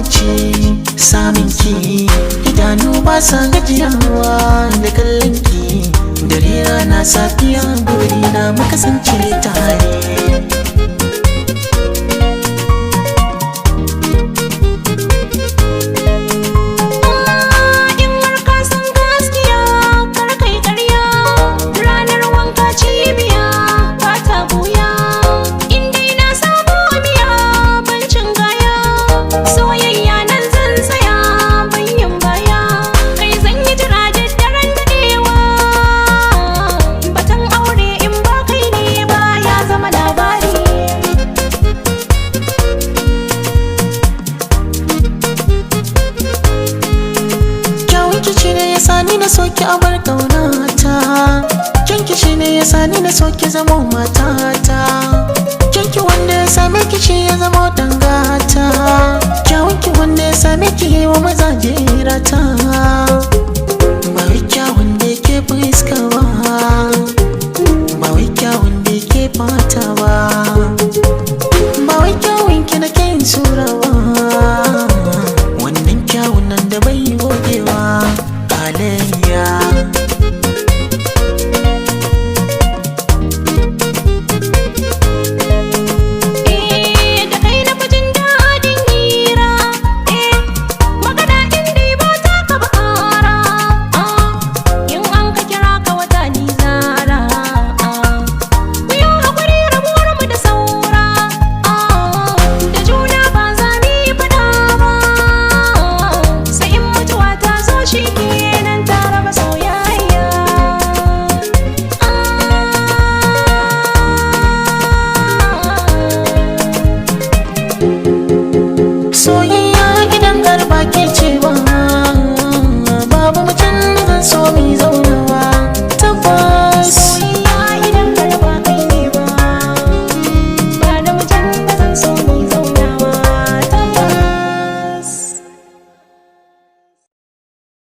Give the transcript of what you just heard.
amince samin ki, idanu ba sa gajiyawa da kallon ki, dare rana safiya burina mu kasance tare. Sani na soki abar ƙaunata, kyanki shi ne ya sani na soki zama matata, kyanki wanda ya same ki shi ya zama dangata, kyawunki wanda ya same ki yi wa mazaje rata.